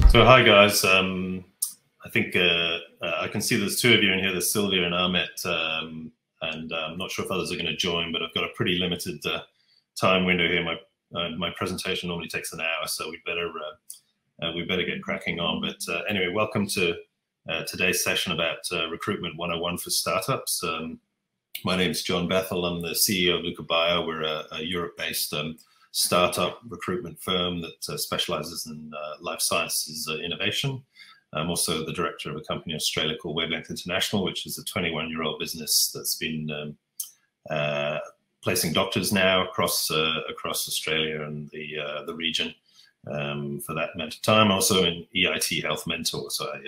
So hi guys, I think I can see there's two of you in here. There's Sylvia and Ahmet, and I'm not sure if others are going to join, but I've got a pretty limited time window here. My presentation normally takes an hour, so we better get cracking on. But anyway, welcome to today's session about Recruitment 101 for startups. My name is John Bethell. I'm the CEO of LUKA. We're a Europe-based startup recruitment firm that specializes in life sciences innovation. I'm also the director of a company in Australia called Wavelength International, which is a 21-year-old business that's been placing doctors now across Australia and the region for that amount of time. Also in EIT Health Mentor, so I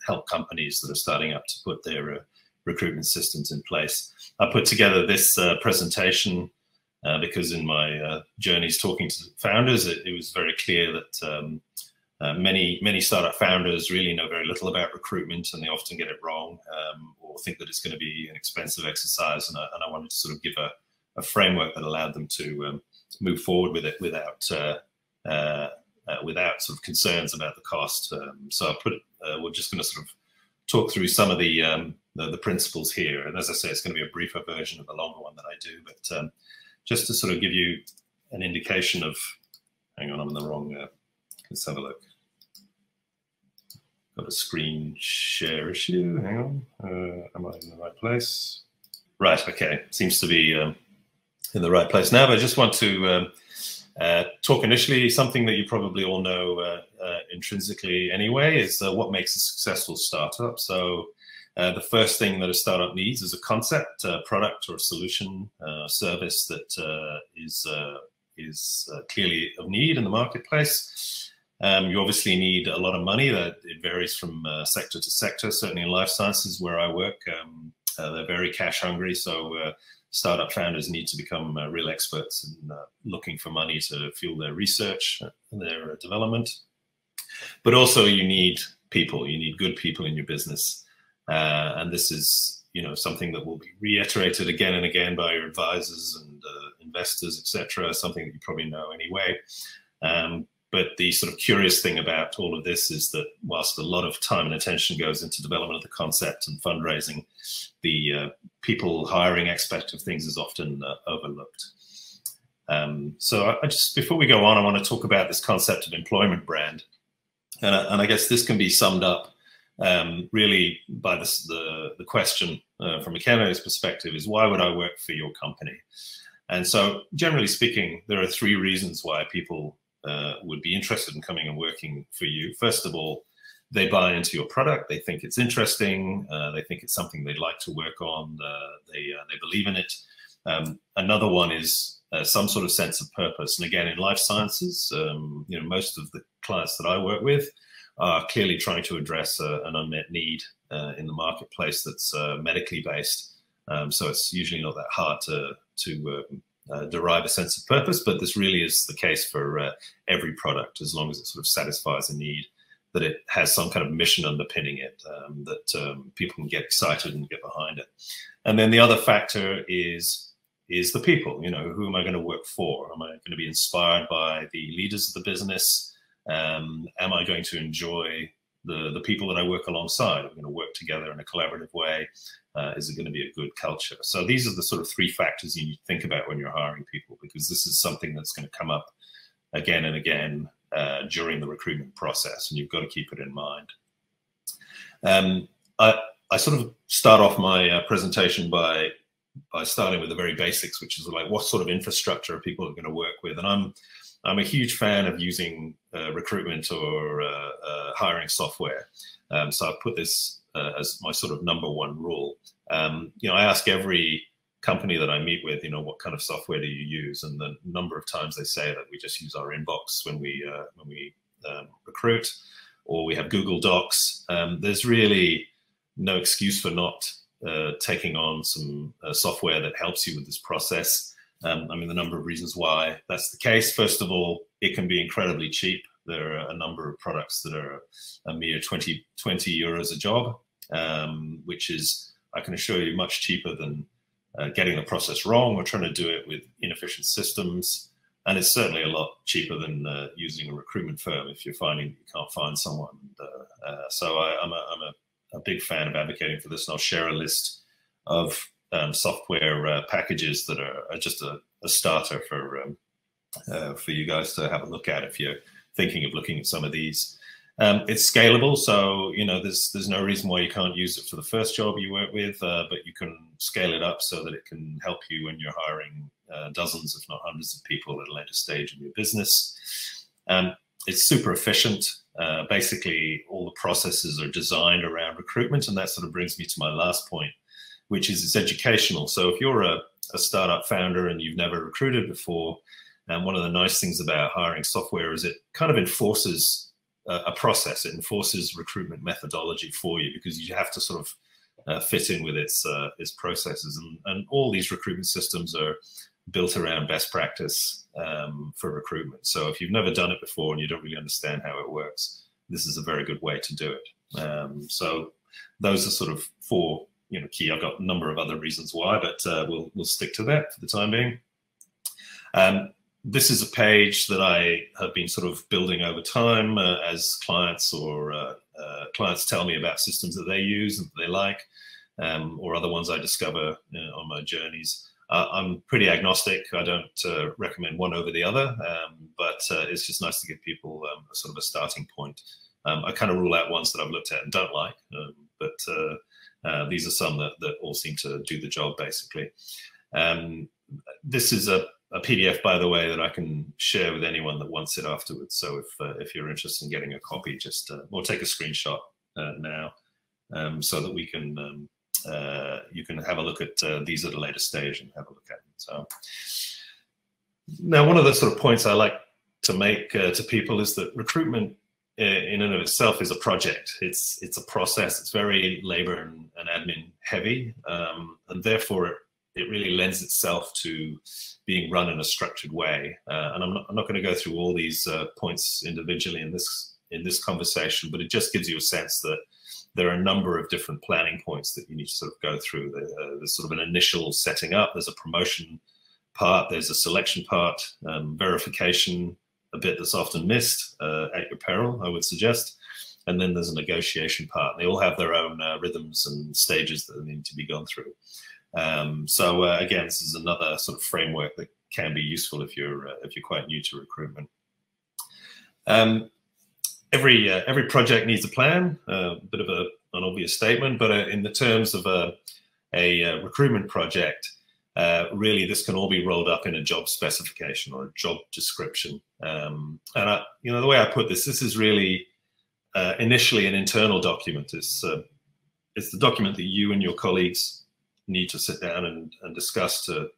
help companies that are starting up to put their recruitment systems in place. I put together this presentation because in my journeys talking to founders, it was very clear that many startup founders really know very little about recruitment, and they often get it wrong or think that it's going to be an expensive exercise. And I wanted to sort of give a framework that allowed them to move forward with it without sort of concerns about the cost. So I put we're just going to sort of talk through some of the principles here. And as I say, it's going to be a briefer version of the longer one that I do, but just to sort of give you an indication of, hang on, I'm in the wrong, let's have a look. Got a screen share issue, hang on, am I in the right place? Right, okay, seems to be in the right place now, but I just want to talk initially, something that you probably all know intrinsically anyway, is what makes a successful startup. So the first thing that a startup needs is a concept, a product or a solution, service that is clearly of need in the marketplace. You obviously need a lot of money. That it varies from sector to sector. Certainly in life sciences where I work, they're very cash hungry. So startup founders need to become real experts in looking for money to fuel their research and their development. But also you need people. You need good people in your business. And this is, something that will be reiterated again and again by your advisors and investors, etc. Something that you probably know anyway. But the sort of curious thing about all of this is that whilst a lot of time and attention goes into development of the concept and fundraising, the people hiring aspect of things is often overlooked. So I just, before we go on, I want to talk about this concept of employment brand. And I guess this can be summed up really by the question from a candidate's perspective is, why would I work for your company? And so generally speaking, there are three reasons why people would be interested in coming and working for you. First of all, they buy into your product. They think it's interesting. They think it's something they'd like to work on. They believe in it. Another one is some sort of sense of purpose. And again, in life sciences, most of the clients that I work with are clearly trying to address an unmet need in the marketplace that's medically based. So it's usually not that hard to derive a sense of purpose, but this really is the case for every product, as long as it sort of satisfies a need, that it has some kind of mission underpinning it, that people can get excited and get behind it. And then the other factor is the people. Who am I going to work for? Am I going to be inspired by the leaders of the business? Am I going to enjoy the people that I work alongside? Are we going to work together in a collaborative way? Is it going to be a good culture? So these are the sort of three factors you need to think about when you're hiring people, because this is something that's going to come up again and again during the recruitment process, and you've got to keep it in mind. I sort of start off my presentation by starting with the very basics, which is like, what sort of infrastructure are people going to work with? And I'm a huge fan of using recruitment or hiring software. So I put this as my sort of number one rule. I ask every company that I meet with, what kind of software do you use? And the number of times they say that we just use our inbox when we recruit, or we have Google Docs. There's really no excuse for not taking on some software that helps you with this process. The number of reasons why that's the case. First of all, it can be incredibly cheap. There are a number of products that are a mere 20 euros a job, which is, I can assure you, much cheaper than getting the process wrong or trying to do it with inefficient systems. And it's certainly a lot cheaper than using a recruitment firm if you're finding you can't find someone. So I'm a big fan of advocating for this, and I'll share a list of software packages that are just a starter for you guys to have a look at if you're thinking of looking at some of these. It's scalable, so there's no reason why you can't use it for the first job you work with, but you can scale it up so that it can help you when you're hiring dozens, if not hundreds of people at a later stage in your business. It's super efficient. Basically, all the processes are designed around recruitment, and that sort of brings me to my last point, which is it's educational. So if you're a startup founder and you've never recruited before, and one of the nice things about hiring software is it kind of enforces a process. It enforces recruitment methodology for you, because you have to sort of fit in with its processes. And all these recruitment systems are built around best practice for recruitment. So if you've never done it before and you don't really understand how it works, this is a very good way to do it. So those are sort of four key. I've got a number of other reasons why, but we'll stick to that for the time being. This is a page that I have been sort of building over time as clients or clients tell me about systems that they use and that they like, or other ones I discover on my journeys. I'm pretty agnostic. I don't recommend one over the other, but it's just nice to give people sort of a starting point. I kind of rule out ones that I've looked at and don't like, but these are some that all seem to do the job, basically. This is a PDF, by the way, that I can share with anyone that wants it afterwards. So if you're interested in getting a copy, just or take a screenshot now, so that we can you can have a look at these at a later stage and have a look at them. So now, one of the sort of points I like to make to people is that recruitment in and of itself is a project. It's a process. It's very labor and admin heavy, and therefore it really lends itself to being run in a structured way. And I'm not going to go through all these points individually in this conversation, but it just gives you a sense that there are a number of different planning points that you need to sort of go through. There's sort of an initial setting up, there's a promotion part, there's a selection part, verification, a bit that's often missed at your peril, I would suggest. And then there's a negotiation part. They all have their own rhythms and stages that need to be gone through. So again, this is another sort of framework that can be useful if you're quite new to recruitment. Every project needs a plan. A bit of an obvious statement, but in the terms of a recruitment project, really this can all be rolled up in a job specification or a job description. And the way I put this is really initially an internal document. It's the document that you and your colleagues need to sit down and discuss to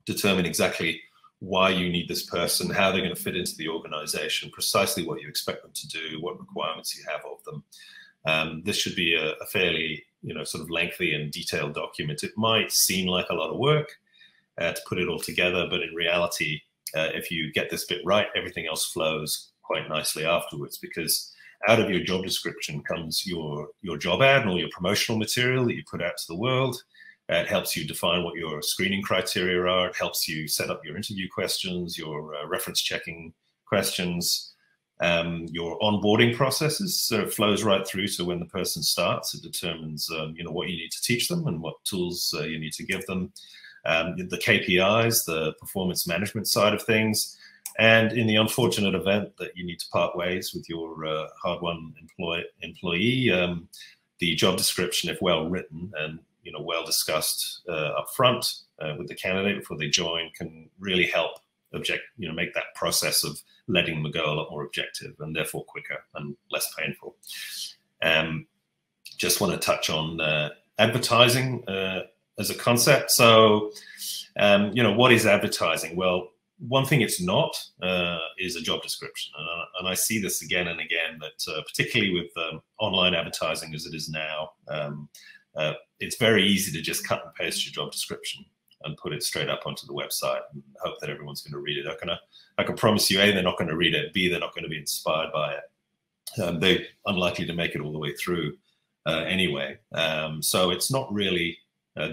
determine exactly why you need this person, how they're going to fit into the organization, precisely what you expect them to do, what requirements you have of them. This should be a fairly, sort of lengthy and detailed document. It might seem like a lot of work to put it all together, but in reality, if you get this bit right, everything else flows quite nicely afterwards, because out of your job description comes your job ad and all your promotional material that you put out to the world. It helps you define what your screening criteria are. It helps you set up your interview questions, your reference checking questions, your onboarding processes. So it flows right through to when the person starts. It determines, what you need to teach them and what tools you need to give them. The KPIs, the performance management side of things. And in the unfortunate event that you need to part ways with your hard-won employee, the job description, if well written and well discussed up front with the candidate before they join, can really help make that process of letting them go a lot more objective and therefore quicker and less painful. Just want to touch on advertising as a concept. So, what is advertising? Well, one thing it's not is a job description. And I see this again and again, that particularly with online advertising as it is now, it's very easy to just cut and paste your job description and put it straight up onto the website and hope that everyone's going to read it. I can promise you, A, they're not going to read it, B, they're not going to be inspired by it. They're unlikely to make it all the way through anyway. So it's not really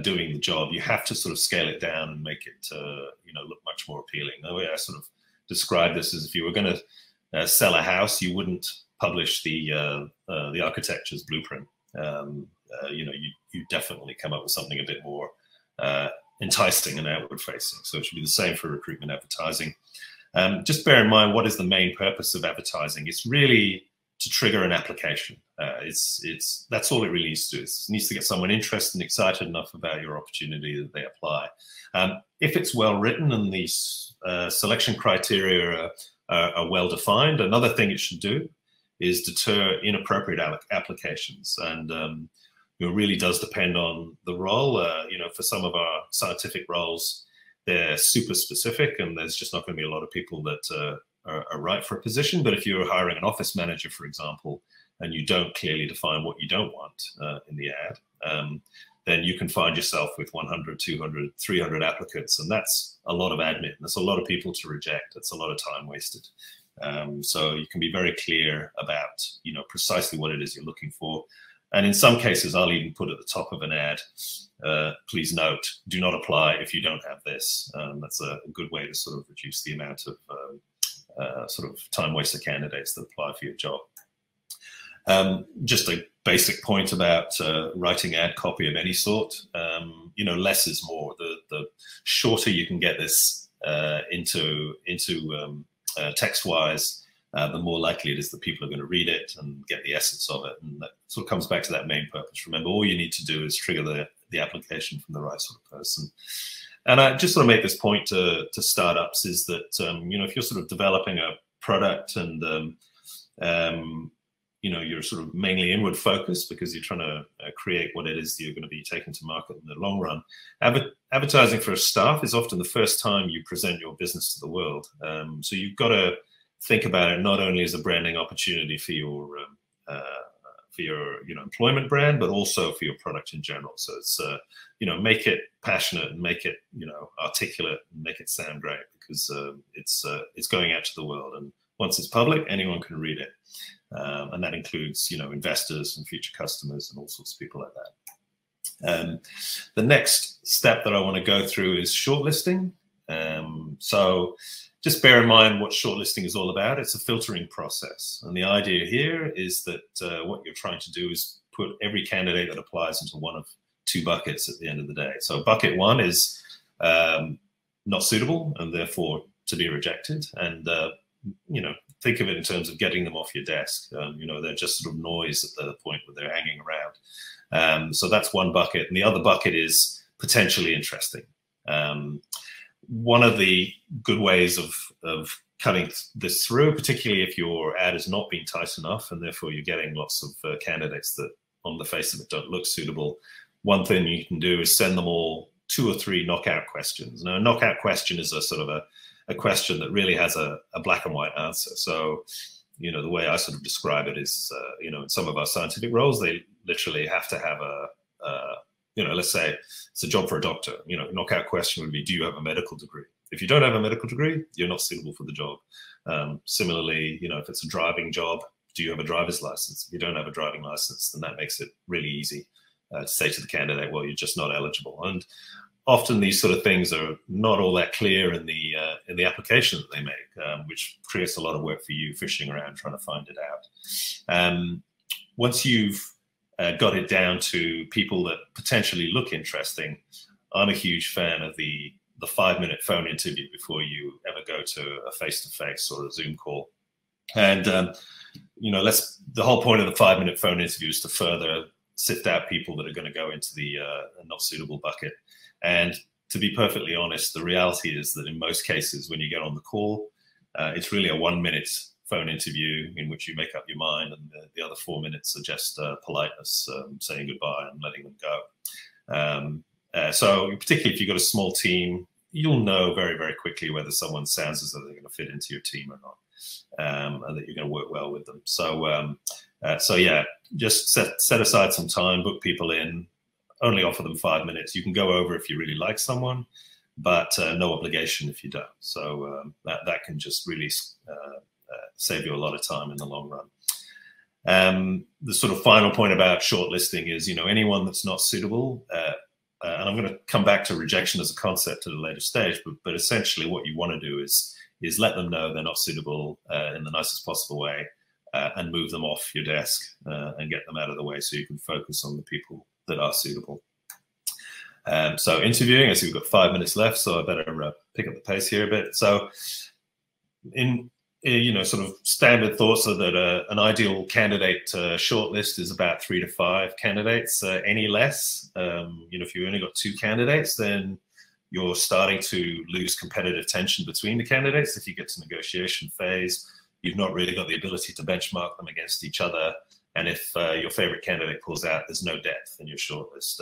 doing the job. You have to sort of scale it down and make it look much more appealing. The way I sort of describe this as if you were going to sell a house, you wouldn't publish the architecture's blueprint. You know, you definitely come up with something a bit more enticing and outward facing. So it should be the same for recruitment advertising. Just bear in mind, what is the main purpose of advertising? It's really to trigger an application. That's all it really needs to do. It needs to get someone interested and excited enough about your opportunity that they apply. If it's well written and the selection criteria are well defined, another thing it should do is deter inappropriate applications. And it really does depend on the role. You know, for some of our scientific roles, they're super specific, and there's just not going to be a lot of people that are right for a position. But if you're hiring an office manager, for example, and you don't clearly define what you don't want in the ad, then you can find yourself with 100, 200, 300 applicants, and that's a lot of admin. That's a lot of people to reject. It's a lot of time wasted. So you can be very clear about, you know, precisely what it is you're looking for. And in some cases, I'll even put at the top of an ad, please note, do not apply if you don't have this. That's a good way to sort of reduce the amount of sort of time waster candidates that apply for your job. Just a basic point about writing ad copy of any sort. You know, less is more. The shorter you can get this into text-wise, the more likely it is that people are going to read it and get the essence of it. And that sort of comes back to that main purpose. Remember, all you need to do is trigger the application from the right sort of person. And I just sort of make this point to startups is that, you know, if you're sort of developing a product and, you know, you're sort of mainly inward focused because you're trying to create what it is that you're going to be taking to market in the long run. Advertising for a staff is often the first time you present your business to the world. So you've got to think about it not only as a branding opportunity for your you know, employment brand, but also for your product in general. So it's you know, make it passionate and make it, you know, articulate and make it sound great, because it's going out to the world, and once it's public, anyone can read it, and that includes, you know, investors and future customers and all sorts of people like that. The next step that I want to go through is shortlisting. So just bear in mind what shortlisting is all about. It's a filtering process. And the idea here is that what you're trying to do is put every candidate that applies into one of two buckets at the end of the day. So bucket one is not suitable and therefore to be rejected. And, you know, think of it in terms of getting them off your desk. You know, they're just sort of noise at the point where they're hanging around. So that's one bucket. And the other bucket is potentially interesting. One of the good ways of cutting this through, particularly if your ad has not been tight enough and therefore you're getting lots of candidates that on the face of it don't look suitable, one thing you can do is send them all 2 or 3 knockout questions. Now, a knockout question is a sort of a question that really has a black and white answer. So, you know, the way I sort of describe it is, you know, in some of our scientific roles, they literally have to have you know, let's say it's a job for a doctor. You know, knockout question would be, do you have a medical degree? If you don't have a medical degree, you're not suitable for the job. Similarly, you know, if it's a driving job, do you have a driver's license? If you don't have a driving license, then that makes it really easy to say to the candidate, well, you're just not eligible. And often these sort of things are not all that clear in the application that they make, which creates a lot of work for you fishing around trying to find it out. Once you've got it down to people that potentially look interesting, I'm a huge fan of the 5-minute phone interview before you ever go to a face-to-face or a Zoom call. And, you know, the whole point of the 5-minute phone interview is to further sift out people that are going to go into the not suitable bucket. And to be perfectly honest, the reality is that in most cases, when you get on the call, it's really a 1-minute phone interview in which you make up your mind, and the other 4 minutes are just politeness, saying goodbye and letting them go. So particularly if you've got a small team, you'll know very, very quickly whether someone sounds as though they're going to fit into your team or not, and that you're going to work well with them. So, so yeah, just set aside some time, book people in, only offer them 5 minutes. You can go over if you really like someone, but no obligation if you don't. So that can just really save you a lot of time in the long run. The sort of final point about shortlisting is, you know, anyone that's not suitable, and I'm going to come back to rejection as a concept at a later stage, but essentially what you want to do is is let them know they're not suitable in the nicest possible way, and move them off your desk and get them out of the way so you can focus on the people that are suitable. So interviewing, I see we've got 5 minutes left, so I better pick up the pace here a bit. So sort of standard thoughts are that an ideal candidate shortlist is about 3 to 5 candidates. Any less, if you only got 2 candidates, then you're starting to lose competitive tension between the candidates. If you get to negotiation phase, you've not really got the ability to benchmark them against each other. And if your favorite candidate pulls out, there's no depth in your shortlist.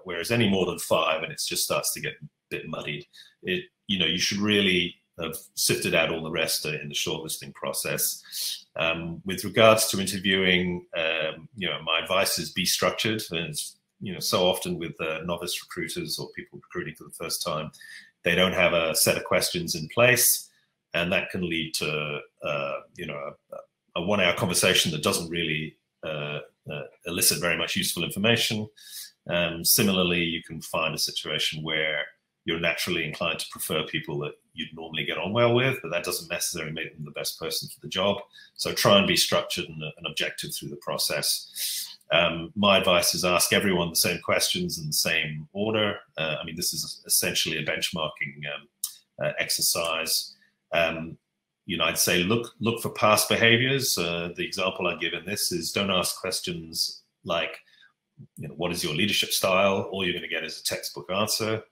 Whereas any more than 5, and it just starts to get a bit muddied. You should really have sifted out all the rest in the shortlisting process. With regards to interviewing, my advice is be structured. And so often with novice recruiters or people recruiting for the first time, they don't have a set of questions in place, and that can lead to a 1-hour conversation that doesn't really elicit very much useful information. Similarly, you can find a situation where you're naturally inclined to prefer people that you'd normally get on well with, but that doesn't necessarily make them the best person for the job. So try and be structured and objective through the process. My advice is ask everyone the same questions in the same order. This is essentially a benchmarking exercise. I'd say look for past behaviors. The example I give in this is don't ask questions like, what is your leadership style? All you're going to get is a textbook answer.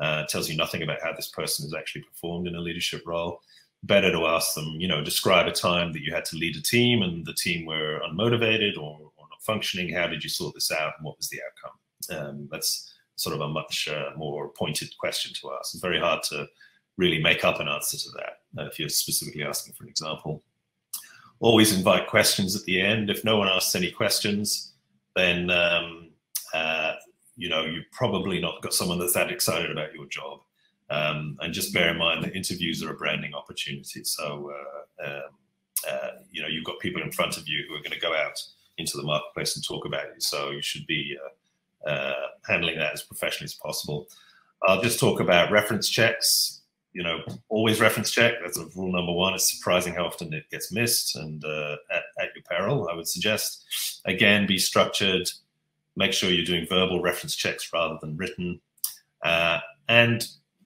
It tells you nothing about how this person has actually performed in a leadership role. Better to ask them, describe a time that you had to lead a team and the team were unmotivated or not functioning. How did you sort this out and what was the outcome? That's sort of a much more pointed question to ask. It's very hard to really make up an answer to that if you're specifically asking for an example. Always invite questions at the end. If no one asks any questions, then you've probably not got someone that's that excited about your job. And just bear in mind that interviews are a branding opportunity. So, you've got people in front of you who are going to go out into the marketplace and talk about you. So you should be handling that as professionally as possible. I'll just talk about reference checks. Always reference check. That's rule number 1. It's surprising how often it gets missed, and at your peril, I would suggest. Again, be structured. Make sure you're doing verbal reference checks rather than written.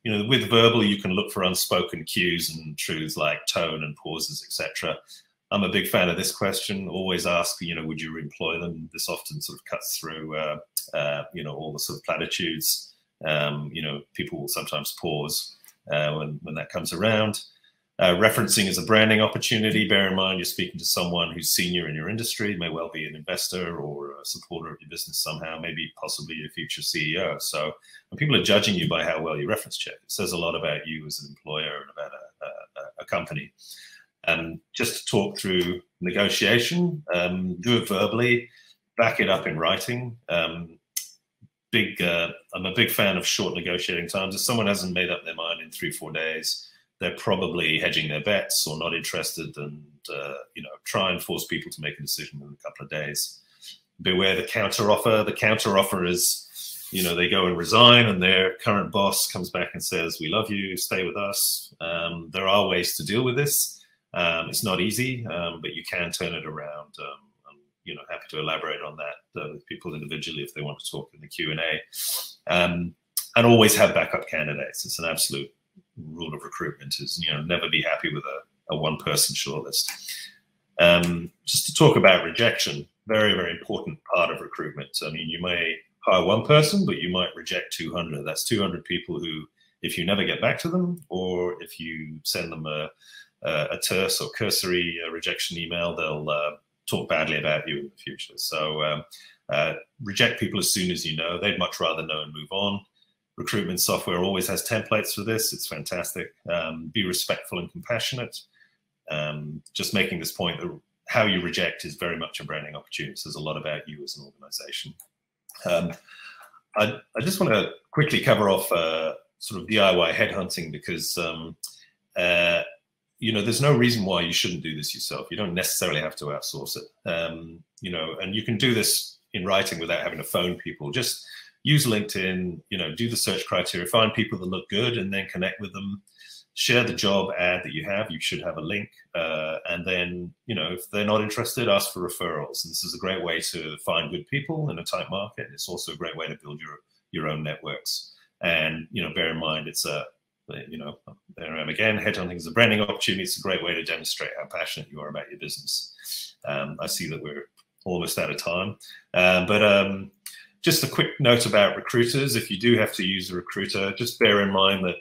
With verbal, you can look for unspoken cues and truths like tone and pauses, etc. I'm a big fan of this question. Always ask, would you reemploy them? This often sort of cuts through, all the sort of platitudes. People will sometimes pause when that comes around. Referencing is a branding opportunity. Bear in mind you're speaking to someone who's senior in your industry, may well be an investor or a supporter of your business somehow, maybe possibly your future CEO. So when people are judging you by how well you reference check, it says a lot about you as an employer and about a company. Just to talk through negotiation, do it verbally, back it up in writing. I'm a big fan of short negotiating times. If someone hasn't made up their mind in 3-4 days, they're probably hedging their bets or not interested, and try and force people to make a decision in a couple of days. Beware the counteroffer. The counteroffer is, they go and resign and their current boss comes back and says, "We love you, stay with us." There are ways to deal with this. It's not easy, but you can turn it around. I'm happy to elaborate on that with people individually if they want to talk in the Q&A. And always have backup candidates. It's an absolute rule of recruitment is, never be happy with a one-person shortlist. Just to talk about rejection, very, very important part of recruitment. You may hire one person, but you might reject 200. That's 200 people who, if you never get back to them, or if you send them a terse or cursory rejection email, they'll talk badly about you in the future. So reject people as soon as you know. They'd much rather know and move on. Recruitment software always has templates for this. It's fantastic. Be respectful and compassionate. Just making this point that how you reject is very much a branding opportunity. It says a lot about you as an organization. I just want to quickly cover off sort of DIY headhunting because, there's no reason why you shouldn't do this yourself. You don't necessarily have to outsource it. And you can do this in writing without having to phone people. Just use LinkedIn, do the search criteria, find people that look good and then connect with them. share the job ad that you have. You should have a link. And then, you know, if they're not interested, ask for referrals. And this is a great way to find good people in a tight market. It's also a great way to build your own networks. And, you know, bear in mind, it's a, you know, there I am again, headhunting is a branding opportunity. It's a great way to demonstrate how passionate you are about your business. I see that we're almost out of time. Just a quick note about recruiters. If you do have to use a recruiter, just bear in mind that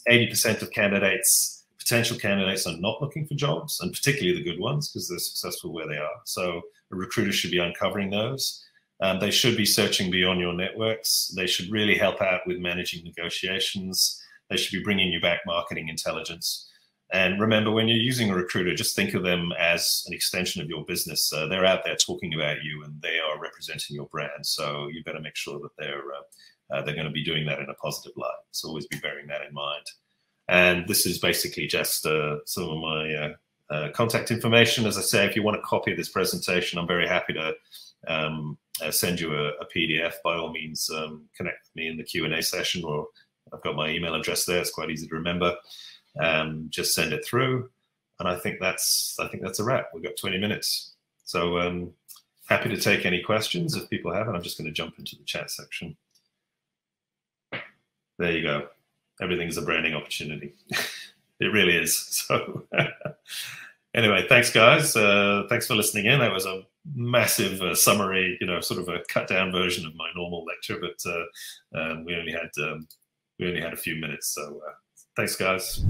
80% of candidates, potential candidates, are not looking for jobs, and particularly the good ones, because they're successful where they are. So a recruiter should be uncovering those. They should be searching beyond your networks. They should really help out with managing negotiations. They should be bringing you back marketing intelligence. And remember, when you're using a recruiter, just think of them as an extension of your business. They're out there talking about you, and they are representing your brand. So you better make sure that they're going to be doing that in a positive light. So always be bearing that in mind. And this is basically just some of my contact information. As I say, if you want a copy of this presentation, I'm very happy to send you a PDF. By all means, connect with me in the Q&A session, or I've got my email address there. It's quite easy to remember. Just send it through, and I think that's a wrap. We've got 20 minutes, so happy to take any questions if people have it. I'm just going to jump into the chat section. There you go. Everything's a branding opportunity. It really is. So anyway, thanks guys. Thanks for listening in. That was a massive summary, you know, sort of a cut down version of my normal lecture, but we only had a few minutes. So thanks guys.